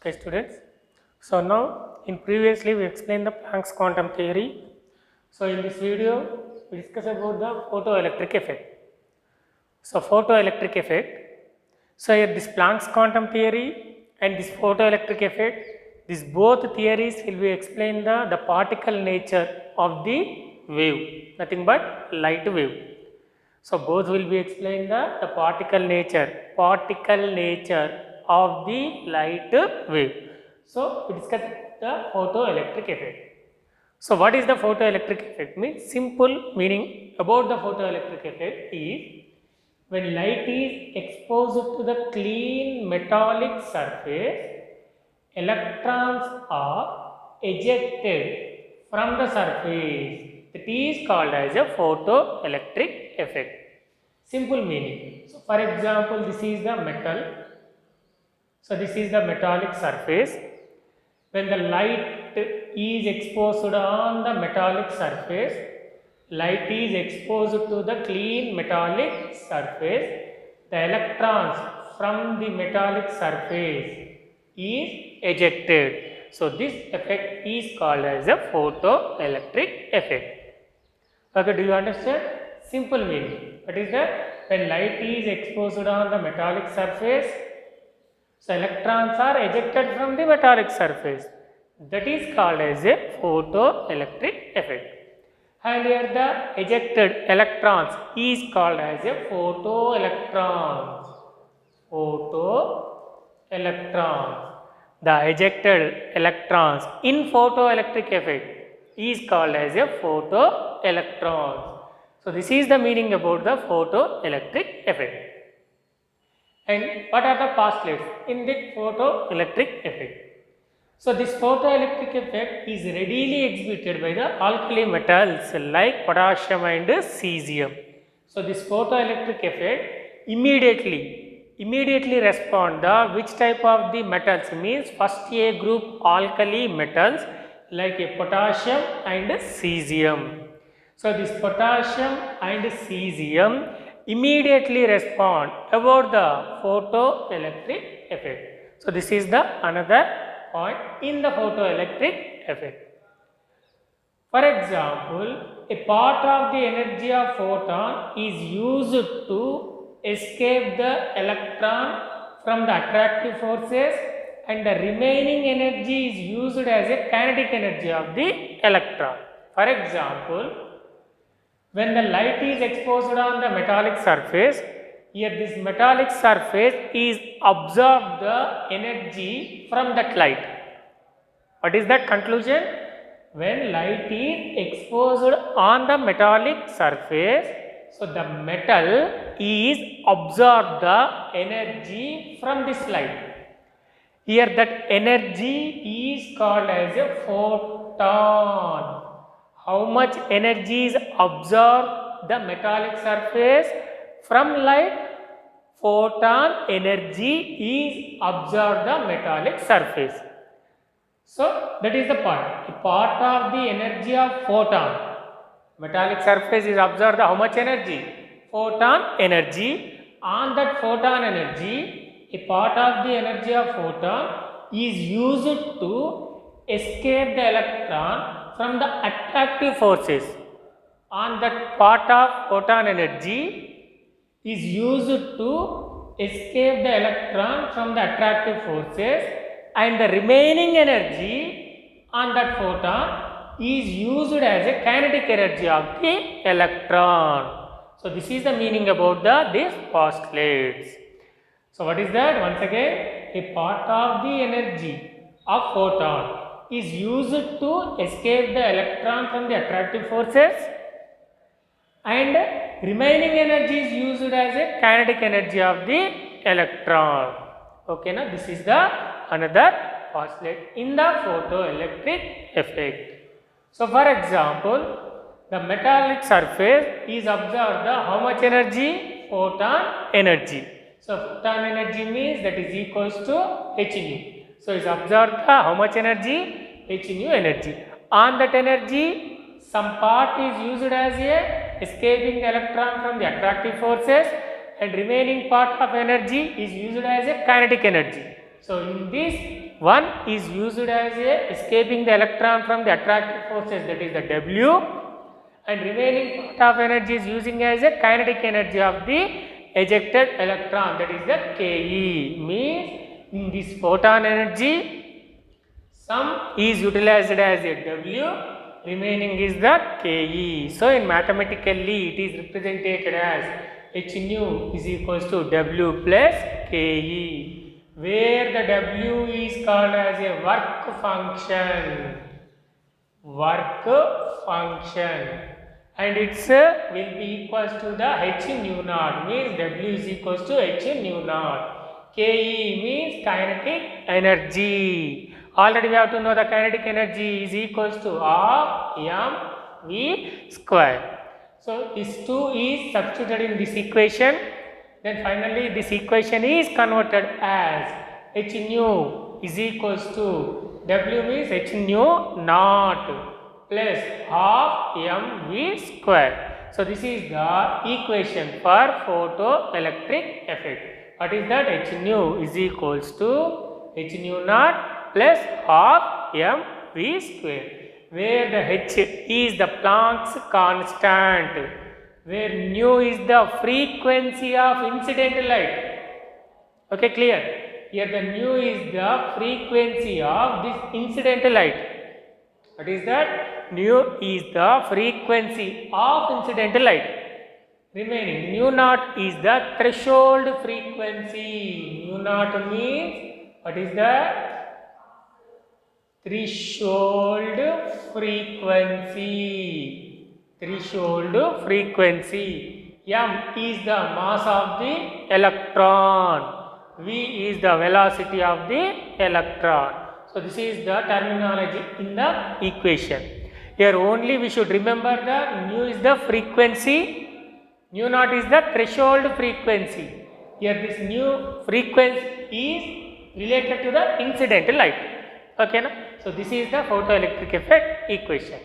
Okay, students. So now, in previously we explained the Planck's quantum theory. So in this video, we discuss about the photoelectric effect. So photoelectric effect. So here this Planck's quantum theory and this photoelectric effect, these both theories will be explain the particle nature of the wave, nothing but light wave. So both will be explained the particle nature of the light wave. So we discuss the photoelectric effect. So what is the photoelectric effect? Means simple meaning about the photoelectric effect is when light is exposed to the clean metallic surface, electrons are ejected from the surface. That is called as a photoelectric effect. Simple meaning. So for example, this is the metal. So this is the metallic surface. When the light is exposed on the metallic surface, light is exposed to the clean metallic surface, the electrons from the metallic surface is ejected. So this effect is called as a photoelectric effect. Okay, do you understand? Simple meaning. What is that? When light is exposed on the metallic surface, so electrons are ejected from the metallic surface. That is called as a photoelectric effect. And here the ejected electrons is called as a photoelectrons. Photoelectrons. The ejected electrons in photoelectric effect is called as a photoelectrons. So this is the meaning about the photoelectric effect. And what are the postulates in the photoelectric effect? So this photoelectric effect is readily exhibited by the alkali metals like potassium and cesium. So this photoelectric effect immediately respond the which type of the metals means first A group alkali metals like a potassium and cesium. So this potassium and cesium immediately respond about the photoelectric effect. So this is the another point in the photoelectric effect. For example, a part of the energy of photon is used to escape the electron from the attractive forces and the remaining energy is used as a kinetic energy of the electron. For example, when the light is exposed on the metallic surface, here this metallic surface is absorb the energy from that light. What is that conclusion? When light is exposed on the metallic surface, so the metal is absorb the energy from this light. Here that energy is called as a photon. How much energy is absorbed the metallic surface from light? Photon energy is absorbed the metallic surface. So that is the part. A part of the energy of photon. Metallic surface is absorbed how much energy? Photon energy. On that photon energy, a part of the energy of photon is used to escape the electron from the attractive forces. On that part of photon energy is used to escape the electron from the attractive forces and the remaining energy on that photon is used as a kinetic energy of the electron. So this is the meaning about these postulates. So what is that? Once again, a part of the energy of photon is used to escape the electron from the attractive forces and remaining energy is used as a kinetic energy of the electron. Okay, now this is the another postulate in the photoelectric effect. So for example, the metallic surface is absorbed the how much energy? Photon energy. So photon energy means that is equals to h nu. So is absorbed the how much energy? H nu energy. On that energy, some part is used as a escaping the electron from the attractive forces and remaining part of energy is used as a kinetic energy. So in this, one is used as a escaping the electron from the attractive forces, that is the W, and remaining part of energy is using as a kinetic energy of the ejected electron, that is the Ke. Means in this photon energy, some is utilized as a W, remaining is the Ke. So in mathematically it is represented as H nu is equals to W plus Ke, where the W is called as a work function, and its will be equals to the H nu naught, means W is equals to H nu naught. Ke means kinetic energy. Already we have to know the kinetic energy is equals to half mv square. So this 2 is substituted in this equation. Then finally this equation is converted as H nu is equals to W means H nu naught plus half mv square. So this is the equation for photoelectric effect. What is that? H nu is equals to H nu naught plus half mv square, where the H is the Planck's constant, where nu is the frequency of incident light. Okay, clear? Here the nu is the frequency of this incident light. What is that? Nu is the frequency of incident light. Remaining nu naught is the threshold frequency. Nu naught means, what is that? Threshold frequency. Threshold frequency. M is the mass of the electron. V is the velocity of the electron. So this is the terminology in the equation. Here only we should remember the nu is the frequency, nu naught is the threshold frequency. Here this nu frequency is related to the incident light. Okay, na? So this is the photoelectric effect equation.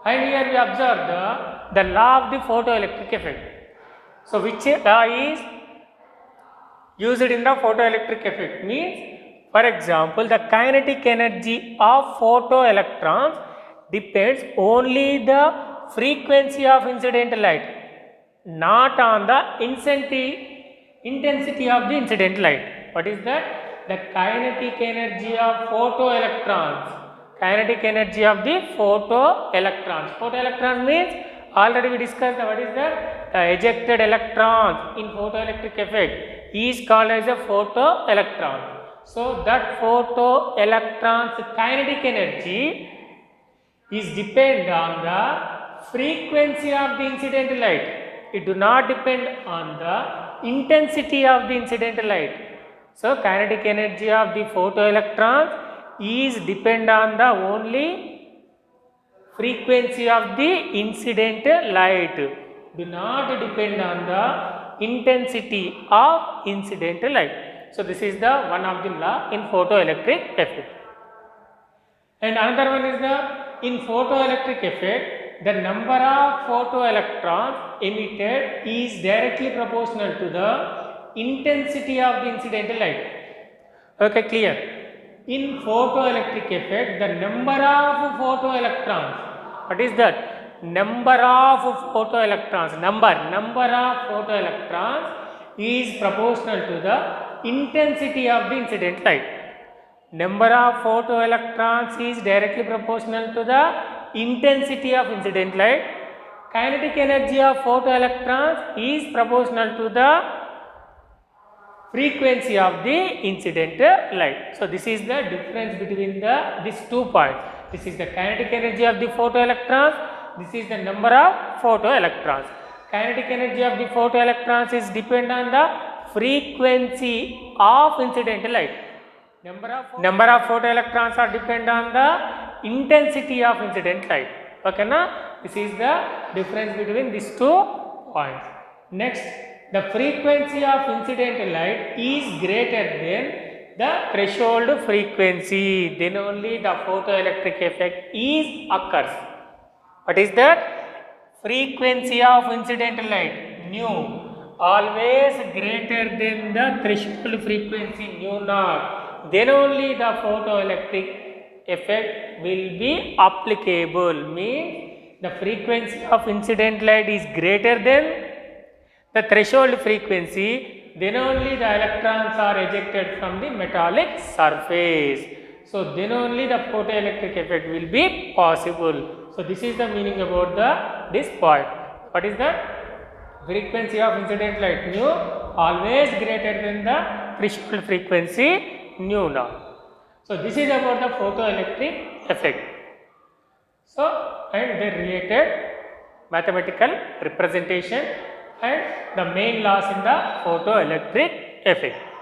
And here we observe the law of the photoelectric effect. So which law is used in the photoelectric effect? Means, for example, the kinetic energy of photoelectrons depends only the frequency of incident light, not on the intensity of the incident light. What is that? The kinetic energy of photoelectrons. Kinetic energy of the photoelectrons. Photoelectrons means, already we discussed what is that? The ejected electrons in photoelectric effect is called as a photoelectron. So that photoelectron's kinetic energy is depend on the frequency of the incident light. It do not depend on the intensity of the incident light. So kinetic energy of the photoelectrons is depend on the only frequency of the incident light. Do not depend on the intensity of incident light. So this is the one of the law in photoelectric effect. And another one is the, in photoelectric effect, the number of photoelectrons emitted is directly proportional to the intensity of the incident light. Okay, clear? In photoelectric effect, the number of photoelectrons, what is that? Number of photoelectrons, number of photoelectrons is proportional to the intensity of the incident light. Number of photoelectrons is directly proportional to the intensity of incident light. Kinetic energy of photoelectrons is proportional to the frequency of the incident light. So this is the difference between these 2 points. This is the kinetic energy of the photoelectrons. This is the number of photoelectrons. Kinetic energy of the photoelectrons is depend on the frequency of incident light. Number of photoelectrons are depend on the intensity of incident light. Okay, na? This is the difference between these 2 points. Next, the frequency of incident light is greater than the threshold frequency, then only the photoelectric effect is occurs. What is that? Frequency of incident light, nu, always greater than the threshold frequency nu naught, then only the photoelectric effect will be applicable. Means the frequency of incident light is greater than the threshold frequency, then only the electrons are ejected from the metallic surface. So then only the photoelectric effect will be possible. So this is the meaning about this point. What is that? Frequency of incident light nu always greater than the threshold frequency nu naught. So this is about the photoelectric effect. So and the related mathematical representation and the main laws in the photoelectric effect.